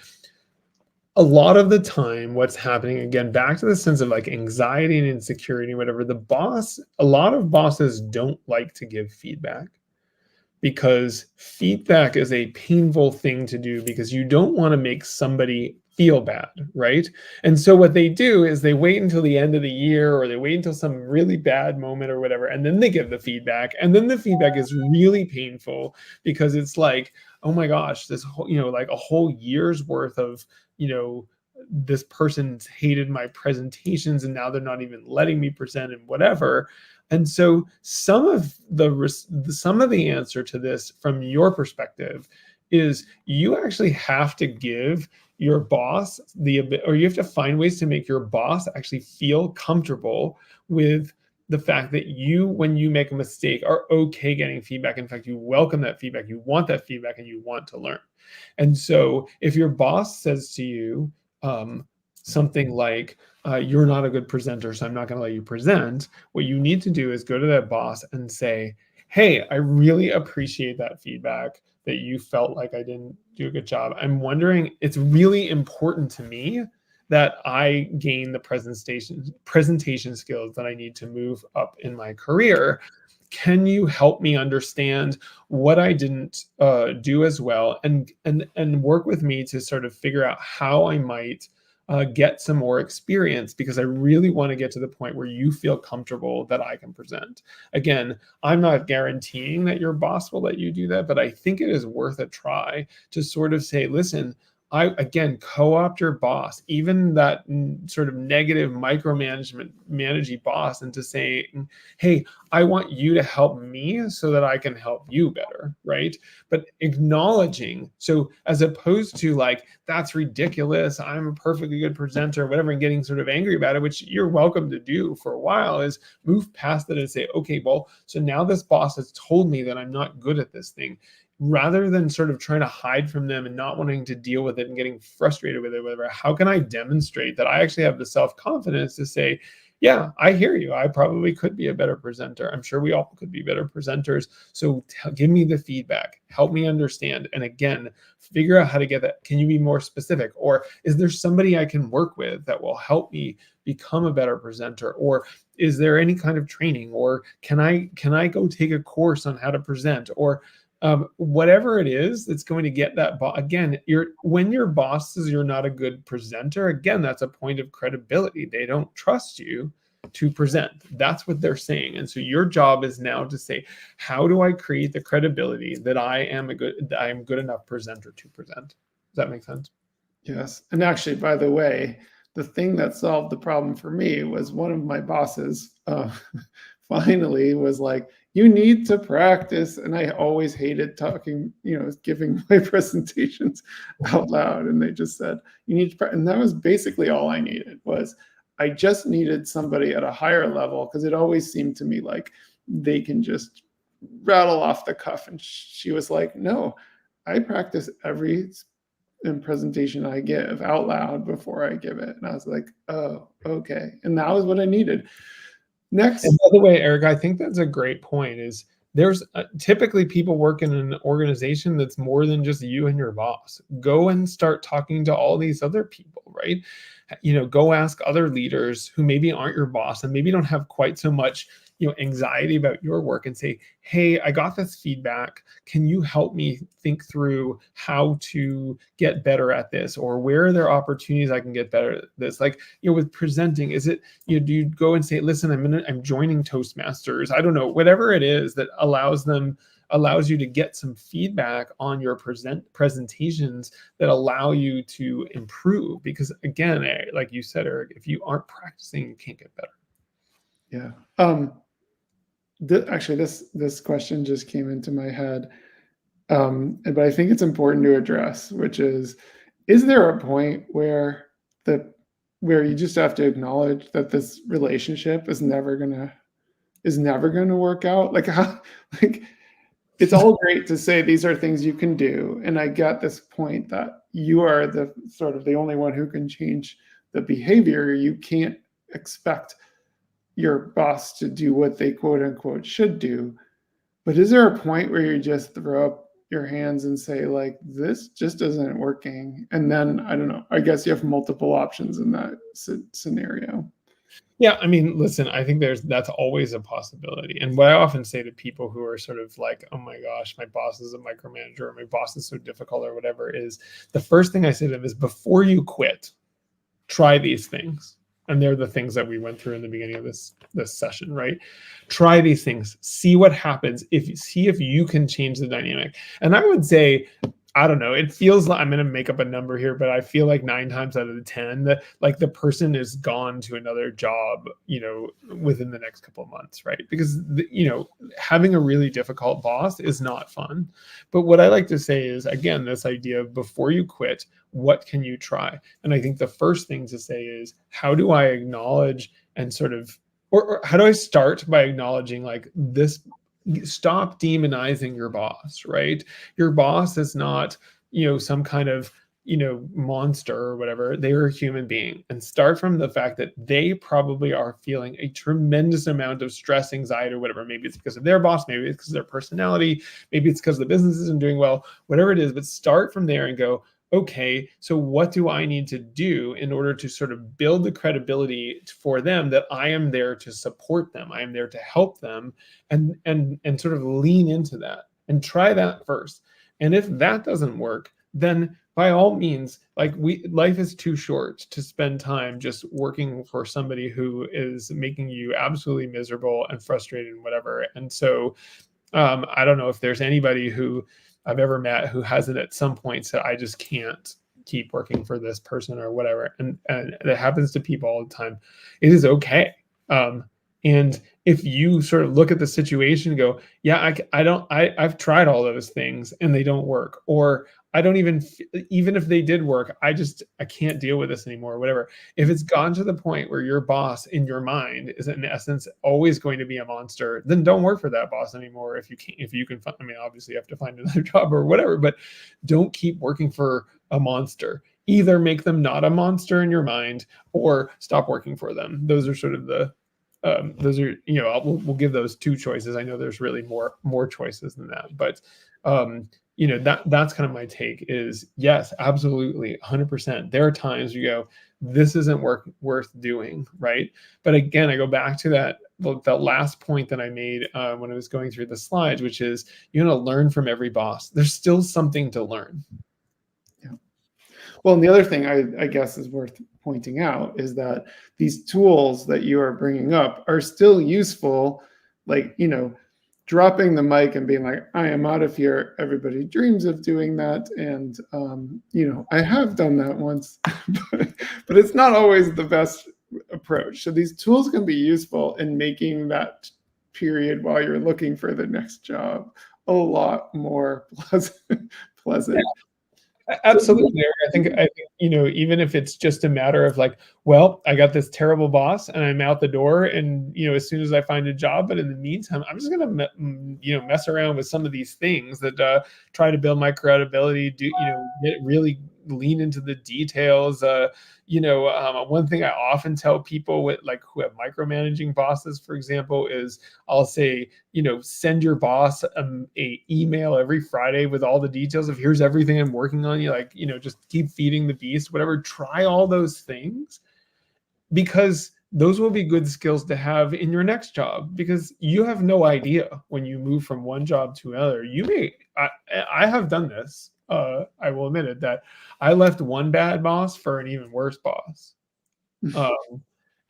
[SPEAKER 2] A lot of the time what's happening, again, back to the sense of like anxiety and insecurity, whatever, a lot of bosses don't like to give feedback, because feedback is a painful thing to do because you don't want to make somebody feel bad, right? And so what they do is they wait until the end of the year, or they wait until some really bad moment or whatever, and then they give the feedback. And then the feedback is really painful because it's like, oh my gosh, this whole, like a whole year's worth of, this person's hated my presentations and now they're not even letting me present and whatever. And so some of the answer to this from your perspective is you actually have to give your boss or you have to find ways to make your boss actually feel comfortable with the fact that you, when you make a mistake, are okay getting feedback. In fact, you welcome that feedback, you want that feedback, and you want to learn. And so if your boss says to you something like, you're not a good presenter, so I'm not going to let you present, what you need to do is go to that boss and say, hey, I really appreciate that feedback, that you felt like I didn't do a good job. I'm wondering, it's really important to me that I gain the presentation skills that I need to move up in my career. Can you help me understand what I didn't do as well, and work with me to sort of figure out how I might get some more experience, because I really want to get to the point where you feel comfortable that I can present. Again, I'm not guaranteeing that your boss will let you do that, but I think it is worth a try to sort of say, listen, again, co-opt your boss, even that sort of negative managing boss, into saying, hey, I want you to help me so that I can help you better, right? But acknowledging, so as opposed to like, that's ridiculous, I'm a perfectly good presenter, whatever, and getting sort of angry about it, which you're welcome to do for a while, is move past it and say, okay, well, so now this boss has told me that I'm not good at this thing. Rather than sort of trying to hide from them and not wanting to deal with it and getting frustrated with it, whatever, how can I demonstrate that I actually have the self-confidence to say, yeah, I hear you, I probably could be a better presenter, I'm sure we all could be better presenters, so give me the feedback, help me understand. And again, figure out how to get that. Can you be more specific? Or is there somebody I can work with that will help me become a better presenter? Or is there any kind of training? Or can I go take a course on how to present? Or whatever it is that's going to get that again, when your boss says you're not a good presenter, again, that's a point of credibility. They don't trust you to present. That's what they're saying. And so your job is now to say, how do I create the credibility that I am a good enough presenter to present? Does that make sense?
[SPEAKER 1] Yes. And actually, by the way, the thing that solved the problem for me was one of my bosses finally was like, you need to practice. And I always hated talking, giving my presentations out loud. And they just said, you need to practice. And that was basically all I needed. I just needed somebody at a higher level, because it always seemed to me like they can just rattle off the cuff. And she was like, no, I practice every presentation I give out loud before I give it. And I was like, oh, okay. And that was what I needed. Next.
[SPEAKER 2] And by the way, Eric, I think that's a great point. Is there's typically people work in an organization that's more than just you and your boss. Go and start talking to all these other people, right? Go ask other leaders who maybe aren't your boss and maybe don't have quite so much anxiety about your work, and say, hey, I got this feedback, can you help me think through how to get better at this, or where are there opportunities I can get better at this? Like, with presenting, is it, do you go and say, listen, I'm joining Toastmasters, I don't know, whatever it is that allows you to get some feedback on your presentations that allow you to improve. Because again, like you said, Eric, if you aren't practicing, you can't get better.
[SPEAKER 1] Yeah. Actually, this question just came into my head, but I think it's important to address, which is there a point where the where you just have to acknowledge that this relationship is never gonna work out. Like how like it's all great to say these are things you can do, and I get this point that you are the sort of the only one who can change the behavior. You can't expect your boss to do what they quote unquote should do. But is there a point where you just throw up your hands and say, like, this just isn't working? And then I don't know, I guess you have multiple options in that scenario.
[SPEAKER 2] Yeah, I mean, listen, I think that's always a possibility. And what I often say to people who are sort of like, oh my gosh, my boss is a micromanager, or my boss is so difficult, or whatever, is the first thing I say to them is, before you quit, try these things. And they're the things that we went through in the beginning of this session, right? Try these things, see what happens, see if you can change the dynamic. And I would say, I don't know, it feels like, I'm going to make up a number here, but I feel like 9 times out of the 10 that like the person is gone to another job, within the next couple of months, right? Because having a really difficult boss is not fun. But what I like to say is, again, this idea of before you quit, what can you try? And I think the first thing to say is, how do I acknowledge and sort of, or how do I start by acknowledging like this? Stop demonizing your boss, right? Your boss is not, some kind of, monster or whatever. They are a human being, and start from the fact that they probably are feeling a tremendous amount of stress, anxiety, or whatever. Maybe it's because of their boss, maybe it's because of their personality, maybe it's because the business isn't doing well, whatever it is. But start from there and go, okay, so what do I need to do in order to sort of build the credibility for them that I am there to support them, I am there to help them, and sort of lean into that and try that first. And if that doesn't work, then by all means, like life is too short to spend time just working for somebody who is making you absolutely miserable and frustrated and whatever. And so I don't know if there's anybody who I've ever met who hasn't at some point said, I just can't keep working for this person or whatever. And that happens to people all the time. It is okay. And if you sort of look at the situation and go, yeah, I've tried all those things and they don't work, or I don't even if they did work, I can't deal with this anymore, or whatever. If it's gone to the point where your boss in your mind is in essence always going to be a monster, then don't work for that boss anymore. If you can find, I mean, obviously you have to find another job or whatever, but don't keep working for a monster. Either make them not a monster in your mind or stop working for them. Those are sort of we'll give those 2 choices. I know there's really more choices than that, but that's kind of my take is, yes, absolutely, 100%. There are times you go, this isn't worth doing, right? But again, I go back to that last point that I made when I was going through the slides, which is you want to learn from every boss. There's still something to learn.
[SPEAKER 1] Yeah. Well, and the other thing I guess is worth pointing out is that these tools that you are bringing up are still useful, like, dropping the mic and being like, I am out of here. Everybody dreams of doing that. And, I have done that once, but it's not always the best approach. So these tools can be useful in making that period while you're looking for the next job a lot more pleasant.
[SPEAKER 2] Yeah. Absolutely. I think, even if it's just a matter of like, well, I got this terrible boss and I'm out the door, and, as soon as I find a job, but in the meantime, I'm just going to, mess around with some of these things that try to build my credibility, really lean into the details. One thing I often tell people who have micromanaging bosses, for example, is I'll say, send your boss a email every Friday with all the details of here's everything I'm working on. Just keep feeding the beast, whatever. Try all those things, because those will be good skills to have in your next job, because you have no idea when you move from one job to another. I have done this. I will admit it, that I left one bad boss for an even worse boss.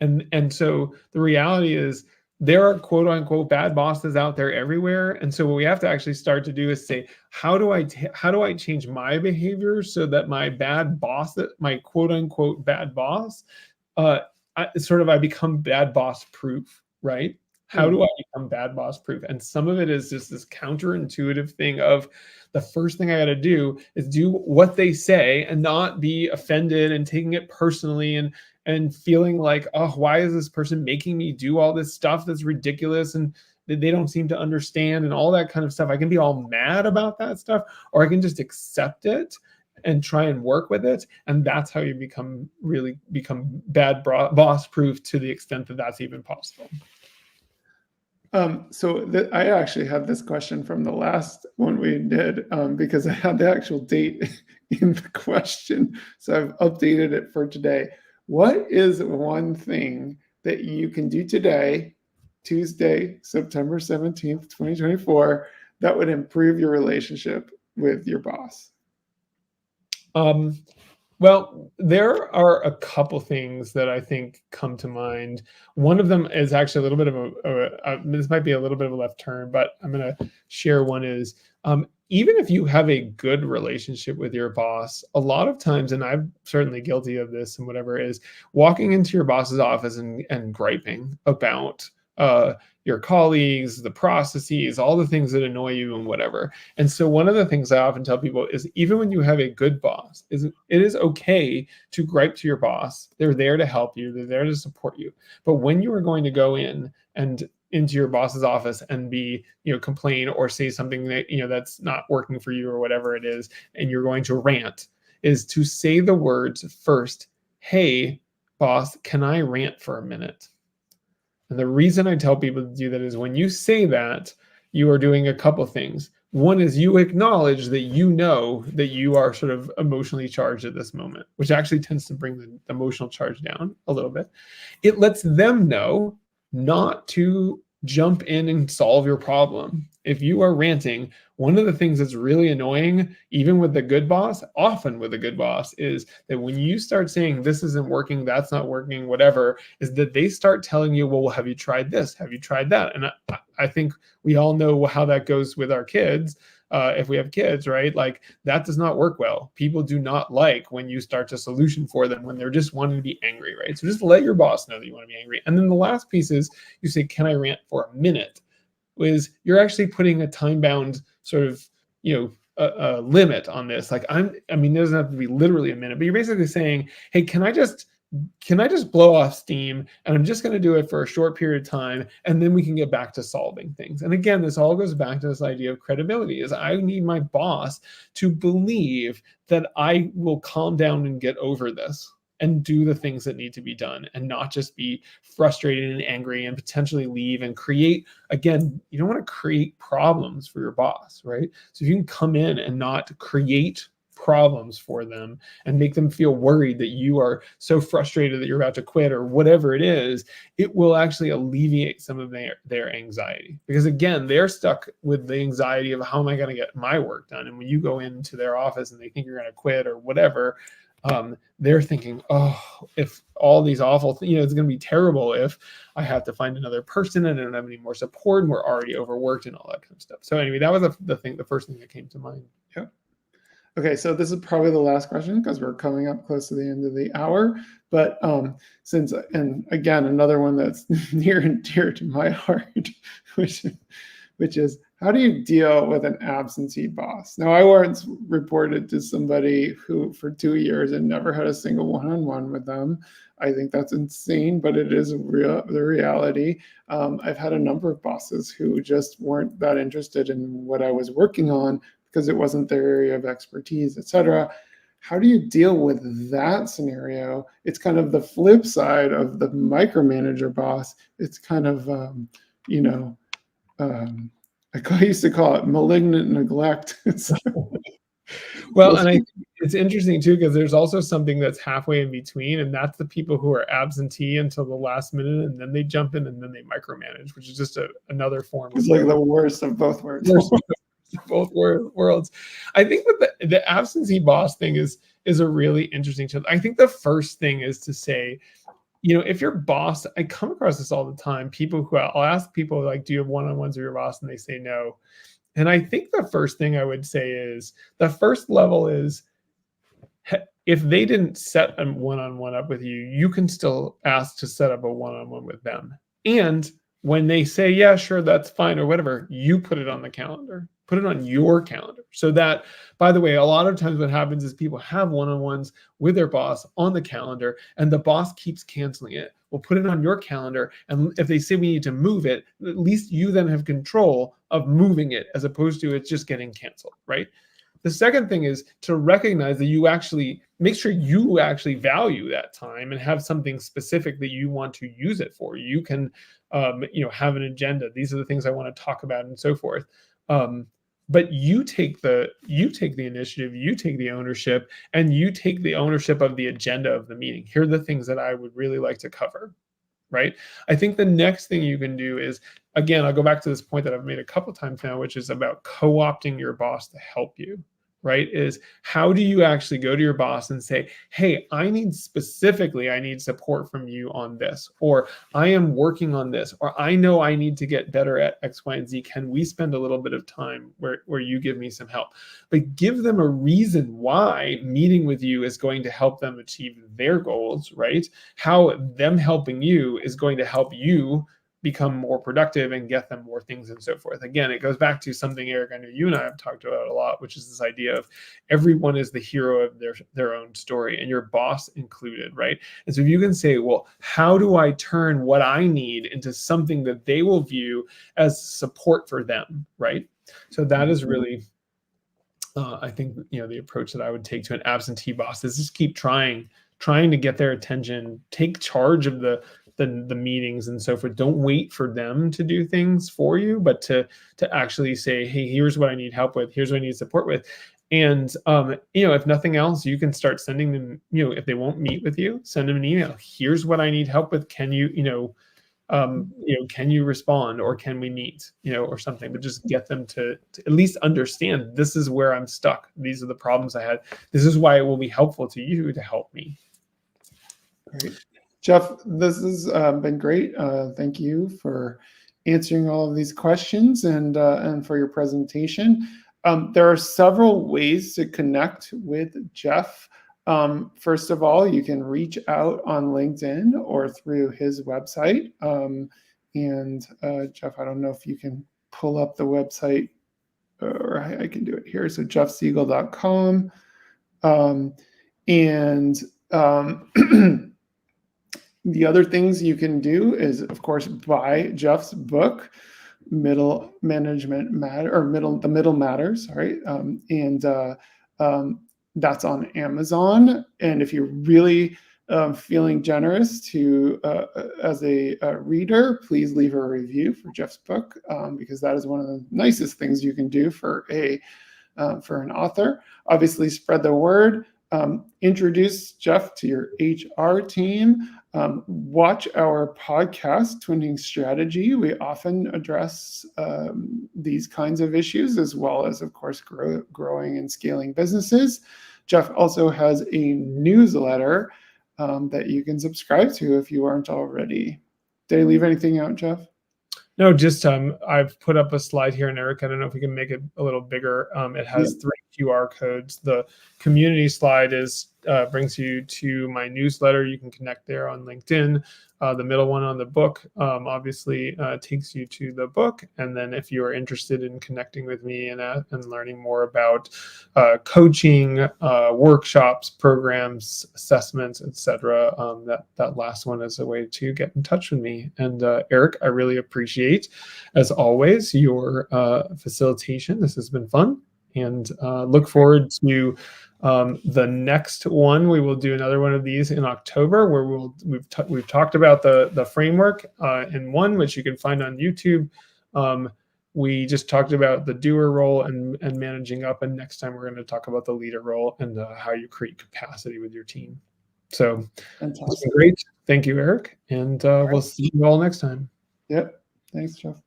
[SPEAKER 2] And so the reality is there are quote unquote bad bosses out there everywhere. And so what we have to actually start to do is say, how do I change my behavior so that my bad boss, my quote unquote bad boss, I become bad boss proof, right? How do I become bad boss proof? And some of it is just this counterintuitive thing of the first thing I got to do is do what they say and not be offended and taking it personally. and feeling like, oh, why is this person making me do all this stuff that's ridiculous and they don't seem to understand and all that kind of stuff. I can be all mad about that stuff, or I can just accept it and try and work with it. And that's how you become bad boss proof, to the extent that that's even possible.
[SPEAKER 1] I actually have this question from the last one we did, because I had the actual date in the question. So I've updated it for today. What is one thing that you can do today, Tuesday, September 17th, 2024, that would improve your relationship with your boss?
[SPEAKER 2] Well, there are a couple things that I think come to mind. One of them is actually a little bit of this might be a little bit of a left turn, but I'm going to share one is, even if you have a good relationship with your boss, a lot of times, and I'm certainly guilty of this and whatever, is walking into your boss's office and griping about your colleagues, the processes, all the things that annoy you and whatever. And so one of the things I often tell people is, even when you have a good boss, it is okay to gripe to your boss. They're there to help you. They're there to support you. But when you are going to go in and into your boss's office and complain or say something that, that's not working for you or whatever it is, and you're going to rant, is to say the words first, "Hey, boss, can I rant for a minute?" And the reason I tell people to do that is, when you say that, you are doing a couple things. One is you acknowledge that you know that you are sort of emotionally charged at this moment, which actually tends to bring the emotional charge down a little bit. It lets them know not to jump in and solve your problem. If you are ranting, one of the things that's really annoying, even with the good boss, often with a good boss, is that when you start saying this isn't working, that's not working, whatever, is that they start telling you, well, have you tried this? Have you tried that? And I think we all know how that goes with our kids. If we have kids, right? Like, that does not work well. People do not like when you start to solution for them when they're just wanting to be angry, right? So just let your boss know that you want to be angry. And then the last piece is, you say, can I rant for a minute? Is you're actually putting a time bound sort of, a limit on this. Like, it doesn't have to be literally a minute, but you're basically saying, hey, can I just blow off steam, and I'm just going to do it for a short period of time, and then we can get back to solving things. And again, this all goes back to this idea of credibility. Is I need my boss to believe that I will calm down and get over this and do the things that need to be done, and not just be frustrated and angry and potentially leave and create. Again, you don't want to create problems for your boss, right? So if you can come in and not create problems for them and make them feel worried that you are so frustrated that you're about to quit or whatever it is, it will actually alleviate some of their anxiety. Because again, they're stuck with the anxiety of, how am I going to get my work done? And when you go into their office and they think you're going to quit or whatever, they're thinking, oh, if all these awful things, it's going to be terrible if I have to find another person and I don't have any more support and we're already overworked and all that kind of stuff. So anyway, that was the first thing that came to mind.
[SPEAKER 1] Yeah. Okay, so this is probably the last question, because we're coming up close to the end of the hour. But and again, another one that's near and dear to my heart, which is, how do you deal with an absentee boss? Now, I once reported to somebody who for 2 years and never had a single one-on-one with them. I think that's insane, but it is the reality. I've had a number of bosses who just weren't that interested in what I was working on because it wasn't their area of expertise, et cetera. How do you deal with that scenario? It's kind of the flip side of the micromanager boss. It's kind of, I used to call it malignant neglect.
[SPEAKER 2] Well, and I think it's interesting too, because there's also something that's halfway in between, and that's the people who are absentee until the last minute, and then they jump in and then they micromanage, which is just another form.
[SPEAKER 1] It's like the worst of both worlds.
[SPEAKER 2] Both worlds. I think that the absentee boss thing is a really interesting thing. I think the first thing is to say, if your boss, I come across this all the time, people who, I'll ask people, like, do you have one-on-ones with your boss? And they say no. And I think the first thing I would say is, the first level is, if they didn't set a one-on-one up with you, you can still ask to set up a one-on-one with them. And when they say, yeah, sure, that's fine or whatever, you put it on the calendar. Put it on your calendar. So that, by the way, a lot of times what happens is people have one-on-ones with their boss on the calendar, and the boss keeps canceling it. We'll put it on your calendar, and if they say we need to move it, at least you then have control of moving it, as opposed to it's just getting canceled, right? The second thing is to recognize that you actually make sure you actually value that time and have something specific that you want to use it for. You can, have an agenda. These are the things I want to talk about, and so forth. But you take the initiative, you take the ownership, and you take the ownership of the agenda of the meeting. Here are the things that I would really like to cover. Right. I think the next thing you can do is, again, I'll go back to this point that I've made a couple times now, which is about co-opting your boss to help you. Right. Is how do you actually go to your boss and say, hey, I need support from you on this, or I am working on this, or I know I need to get better at X, Y, and Z. Can we spend a little bit of time where you give me some help? But give them a reason why meeting with you is going to help them achieve their goals, right? How them helping you is going to help you become more productive and get them more things, and so forth. Again, it goes back to something, Eric, I know you and I have talked about a lot, which is this idea of everyone is the hero of their own story, and your boss included, right? And so if you can say, well, how do I turn what I need into something that they will view as support for them, right? So that is really, I think, the approach that I would take to an absentee boss is just keep trying to get their attention, take charge of the meetings and so forth. Don't wait for them to do things for you, but to actually say, hey, here's what I need help with, here's what I need support with. And if nothing else, you can start sending them, if they won't meet with you, send them an email. Here's what I need help with. Can you, can you respond, or can we meet, or something? But just get them to at least understand, this is where I'm stuck. These are the problems I had. This is why it will be helpful to you to help me.
[SPEAKER 1] Great. Jeff, this has been great. Thank you for answering all of these questions and for your presentation. There are several ways to connect with Jeff. First of all, you can reach out on LinkedIn or through his website. Jeff, I don't know if you can pull up the website, or I can do it here. So jeffsigel.com. The other things you can do is, of course, buy Jeff's book, The Middle Matters, right? That's on Amazon. And if you're really feeling generous as a reader, please leave a review for Jeff's book, because that is one of the nicest things you can do for an author. Obviously, spread the word. Introduce Jeff to your HR team. Watch our podcast, Twinning Strategy. We often address these kinds of issues, as well as, of course, growing and scaling businesses. Jeff also has a newsletter that you can subscribe to if you aren't already. Did I leave anything out, Jeff?
[SPEAKER 2] No, just I've put up a slide here, and Eric, I don't know if we can make it a little bigger. It has 3 QR codes. The community slide brings you to my newsletter. You can connect there on LinkedIn. The middle one on the book obviously takes you to the book. And then if you are interested in connecting with me and learning more about coaching, workshops, programs, assessments, etc., that last one is a way to get in touch with me. And Eric, I really appreciate, as always, your facilitation. This has been fun, and look forward to the next one. We will do another one of these in October, where we've talked about the framework in one, which you can find on YouTube. We just talked about the doer role and managing up, and next time we're going to talk about the leader role and how you create capacity with your team. So that's great. Thank you, Eric, and we'll see you all next time.
[SPEAKER 1] Yep. Thanks, Jeff.